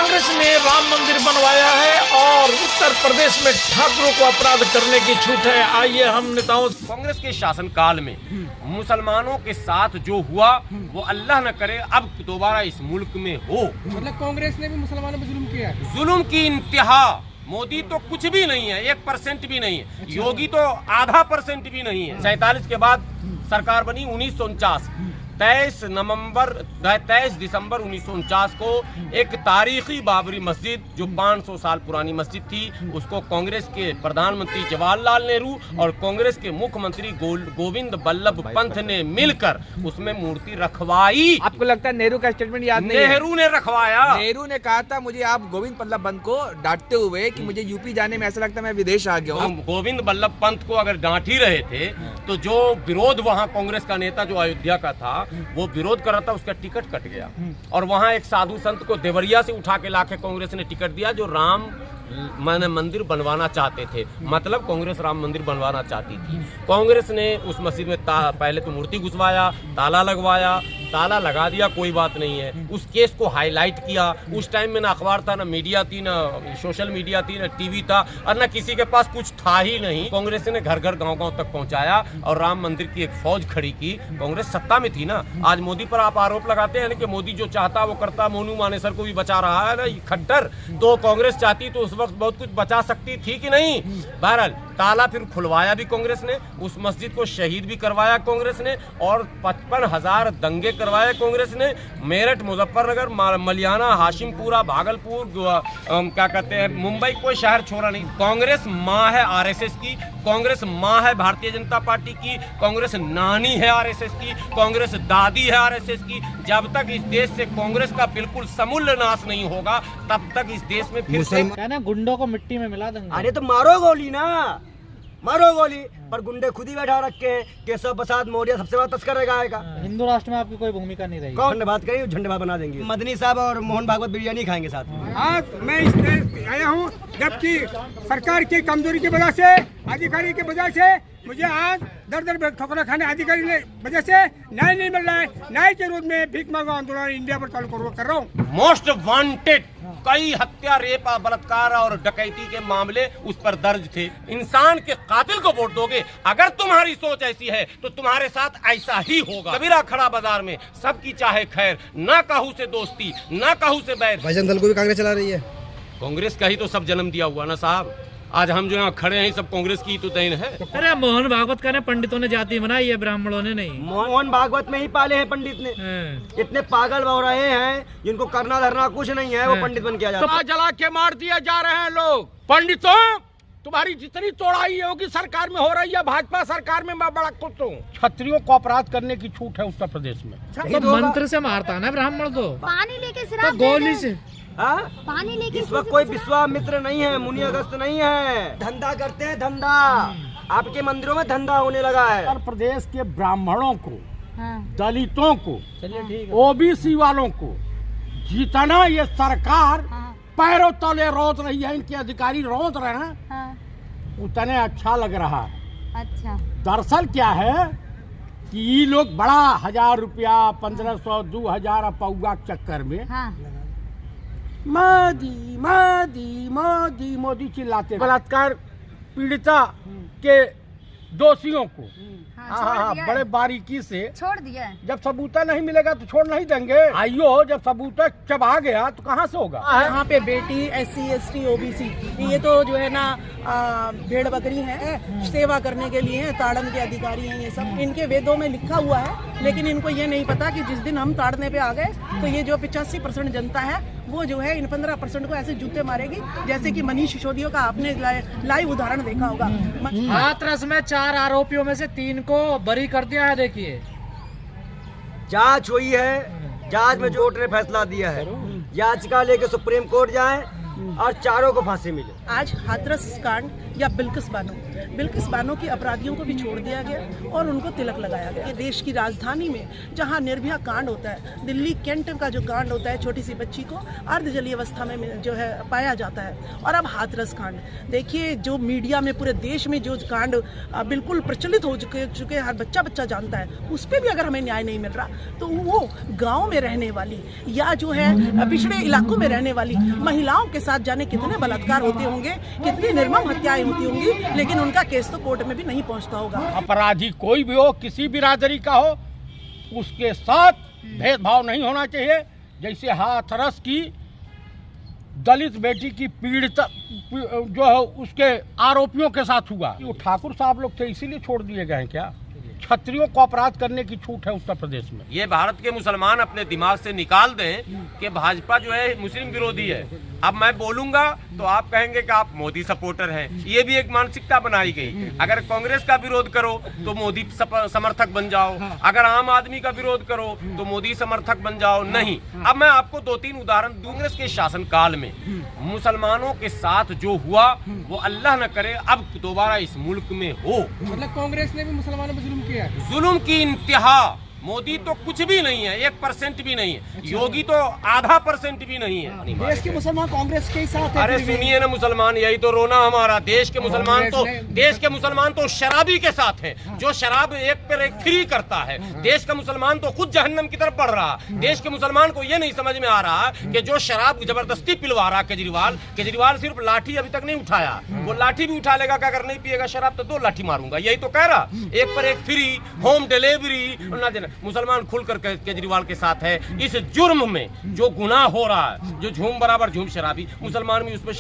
कांग्रेस ने राम मंदिर बनवाया है और उत्तर प्रदेश में ठाकुरों को अपराध करने की छूट है। आइए हम नेताओं। कांग्रेस के शासनकाल में मुसलमानों के साथ जो हुआ वो अल्लाह न करे अब दोबारा इस मुल्क में हो। मतलब कांग्रेस ने भी मुसलमानों पर जुल्म किया है। जुल्म की इंतहा। मोदी तो कुछ भी नहीं है, 1% भी नहीं है। योगी तो ½ % भी नहीं है। 47 के बाद सरकार बनी 1949। 23 दिसंबर 1949 को एक तारीखी बाबरी मस्जिद जो 500 साल पुरानी मस्जिद थी उसको कांग्रेस के प्रधानमंत्री जवाहरलाल नेहरू और कांग्रेस के मुख्यमंत्री गोविंद बल्लभ पंत ने मिलकर उसमें मूर्ति रखवाई। आपको लगता है नेहरू का स्टेटमेंट याद नहीं है? नेहरू ने रखवाया। नेहरू ने कहा था मुझे आप गोविंद बल्लभ पंत को डांटते हुए कि मुझे यूपी जाने में ऐसा लगता है मैं विदेश आ गया हूँ। गोविंद बल्लभ पंत को अगर डांट ही रहे थे तो जो विरोध वहाँ कांग्रेस का नेता जो अयोध्या का था वो विरोध कर रहा था, उसका टिकट कट गया और वहां एक साधु संत को देवरिया से उठा के लाके कांग्रेस ने टिकट दिया जो राम मंदिर बनवाना चाहते थे। मतलब कांग्रेस राम मंदिर बनवाना चाहती थी। कांग्रेस ने उस मस्जिद में पहले तो मूर्ति घुसवाया, ताला लगवाया, ताला लगा दिया, कोई बात नहीं है। उस केस को हाईलाइट किया। उस टाइम में ना अखबार था, ना मीडिया थी, ना सोशल मीडिया थी, ना टीवी था और ना किसी के पास कुछ था ही नहीं। कांग्रेस ने घर घर गांव गांव तक पहुंचाया और राम मंदिर की एक फौज खड़ी की। कांग्रेस सत्ता में थी ना। आज मोदी पर आप आरोप लगाते हैं कि मोदी जो चाहता वो करता, मोनू मानेसर को भी बचा रहा है ना खट्टर। तो कांग्रेस चाहती तो उस वक्त बहुत कुछ बचा सकती थी कि नहीं। बहरहाल ताला फिर खुलवाया भी कांग्रेस ने, उस मस्जिद को शहीद भी करवाया कांग्रेस ने और 55,000 दंगे करवाए कांग्रेस ने। मेरठ, मुजफ्फरनगर, मलियाना, हाशिमपुरा, भागलपुर, क्या कहते हैं, मुंबई, कोई शहर छोड़ा नहीं। कांग्रेस माँ है आरएसएस की, कांग्रेस माँ है भारतीय जनता पार्टी की, कांग्रेस नानी है आरएसएस की, कांग्रेस दादी है आरएसएस की। जब तक इस देश से कांग्रेस का बिल्कुल समूल नाश नहीं होगा तब तक इस देश में फिर से कहना गुंडों को मिट्टी में मिला देंगे। अरे तो मारो गोली ना, मारो गोली। पर गुंडे खुद ही बैठा रखे हैं। केशव प्रसाद मौर्य सबसे बड़ा तस्कर रहेगा। हिंदू राष्ट्र में आपकी कोई भूमिका नहीं रही। कौन बात करेंगे, झंडेबाज बना देंगे। मदनी साहब और मोहन भागवत बिरयानी खाएंगे साथ में। आज मैं इस देश आया हूँ जबकि सरकार की कमजोरी की वजह से, अधिकारी की वजह से मुझे आज दर ठोकरा खाने अधिकारी की वजह से न्याय नहीं मिल रहा है। न्याय के रूप में भीख मांगो आंदोलन इंडिया पर चालू कर रहा हूँ। मोस्ट वांटेड कई हत्या, रेप, बलात्कार और डकैती के मामले उस पर दर्ज थे। इंसान के कातिल को वोट दोगे? अगर तुम्हारी सोच ऐसी है तो तुम्हारे साथ ऐसा ही होगा। कबीरा खड़ा बाजार में सबकी चाहे खैर, ना कहू से दोस्ती, ना कहू से बैर। बजरंग दल को भी कांग्रेस चला रही है। कांग्रेस का ही तो सब जन्म दिया हुआ ना साहब। आज हम जो यहाँ खड़े हैं सब कांग्रेस की तो देन है। अरे मोहन भागवत का पंडितों ने जाति बनाई है, ब्राह्मणों ने नहीं। मोहन भागवत में ही पाले हैं पंडित ने। इतने पागल हो रहे हैं जिनको करना धरना कुछ नहीं है, वो पंडित बन के आ जाते हैं। जला के मार दिया जा रहे हैं लोग। पंडितों, तुम्हारी जितनी चौड़ाई होगी सरकार में हो रही है, भाजपा सरकार में मैं बड़ा खुश हूँ। क्षत्रियों को अपराध करने की छूट है उत्तर प्रदेश में। तो मंत्र से मारता ना ब्राह्मण तो पानी लेके सिर्फ गोली से। पानी लेके इस वक्त कोई विश्वामित्र नहीं है, मुनि अगस्त नहीं है। धंधा करते हैं, धंधा। आपके मंदिरों में धंधा होने लगा है। उत्तर प्रदेश के ब्राह्मणों को, दलितों को, ओबीसी वालों को जितना ये सरकार पैरों तले रोज रही है, इनके अधिकारी रोज रहे हैं, उतने अच्छा लग रहा है। अच्छा, दरअसल क्या है कि ये लोग बड़ा 1,000 रुपया, 1,500, 2,000 पौआ चक्कर में मोदी मोदी मोदी मोदी चिल्लाते। बलात्कार पीड़िता के दोषियों को बड़े बारीकी से छोड़ दिया। जब सबूत नहीं मिलेगा तो छोड़ नहीं देंगे। आइयो, जब सबूत चबा गया तो कहाँ से होगा। यहाँ पे बेटी SC ST OBC ये तो जो है ना भेड़ बकरी है, सेवा करने के लिए है, ताड़न के अधिकारी हैं। ये सब इनके वेदों में लिखा हुआ है, लेकिन इनको ये नहीं पता कि जिस दिन हम ताड़ने पे आ गए तो ये जो 85% जनता है वो जो है इन 15% को ऐसे जूते मारेगी, जैसे कि मनीष सिसोदिया का आपने लाइव उदाहरण देखा होगा। हाथरस में 4 आरोपियों में से 3 को बरी कर दिया है। देखिए जांच हुई है, जांच में कोर्ट ने फैसला दिया है, याचिका लेके सुप्रीम कोर्ट जाए और चारों को फांसी मिले। आज हाथरस कांड या बिल्किस बानो की अपराधियों को भी छोड़ दिया गया और उनको तिलक लगाया गया। देश की राजधानी में जहां निर्भया कांड होता है, दिल्ली कैंट का जो कांड होता है, छोटी सी बच्ची को अर्धजलीय अवस्था में जो है पाया जाता है, और अब हाथरस कांड देखिए, जो मीडिया में पूरे देश में जो कांड बिल्कुल प्रचलित हो चुके हर बच्चा जानता है, उस पर भी अगर हमें न्याय नहीं मिल रहा तो वो गाँव में रहने वाली या जो है पिछड़े इलाकों में रहने वाली महिलाओं के साथ जाने कितने बलात्कार होते होंगे, कितनी निर्मम हत्याएं होती होंगी, लेकिन उनका केस तो कोर्ट में भी नहीं पहुंचता होगा। अपराधी कोई भी हो, किसी बिरादरी का हो, उसके साथ भेदभाव नहीं होना चाहिए। जैसे हाथरस की दलित बेटी की पीड़ित जो है उसके आरोपियों के साथ हुआ, वो ठाकुर साहब लोग थे इसीलिए छोड़ दिए गए हैं क्या? क्षत्रियों को अपराध करने की छूट है उत्तर प्रदेश में। ये भारत के मुसलमान अपने दिमाग से निकाल दें कि भाजपा जो है मुस्लिम विरोधी है। अब मैं बोलूंगा तो आप कहेंगे कि आप मोदी सपोर्टर हैं। ये भी एक मानसिकता बनाई गई। अगर कांग्रेस का विरोध करो तो मोदी समर्थक बन जाओ, अगर आम आदमी का विरोध करो तो मोदी समर्थक बन जाओ। नहीं, अब मैं आपको 2-3 उदाहरण दूंगा। कांग्रेस के शासनकाल में मुसलमानों के साथ जो हुआ वो अल्लाह न करे अब दोबारा इस मुल्क में हो। मतलब कांग्रेस ने भी मुसलमानों पर जुल्म किया है। जुल्म की इंतहा। मोदी तो कुछ भी नहीं है, 1% भी नहीं है। योगी तो आधा % भी नहीं है। देश के मुसलमान कांग्रेस के साथ है। अरे सुनिए ना मुसलमान, यही तो रोना हमारा। देश के मुसलमान तो शराबी के साथ है, जो शराब एक पर एक फ्री करता है। देश का मुसलमान तो खुद जहन्नम की तरफ बढ़ रहा। देश के मुसलमान को ये नहीं समझ में आ रहा कि जो शराब जबरदस्ती पिलवा रहा केजरीवाल सिर्फ लाठी अभी तक नहीं उठाया, वो लाठी भी उठा लेगा कि अगर नहीं पिएगा शराब तो 2 लाठी मारूंगा। यही तो कह रहा, एक पर एक फ्री, होम डिलीवरी ना देना। मुसलमान खुलकर केजरीवाल के साथ है इस जुर्म में। जो गुनाह हो रहा है, जो झूम बराबर झूम शराबी, मुसलमान भी उसमें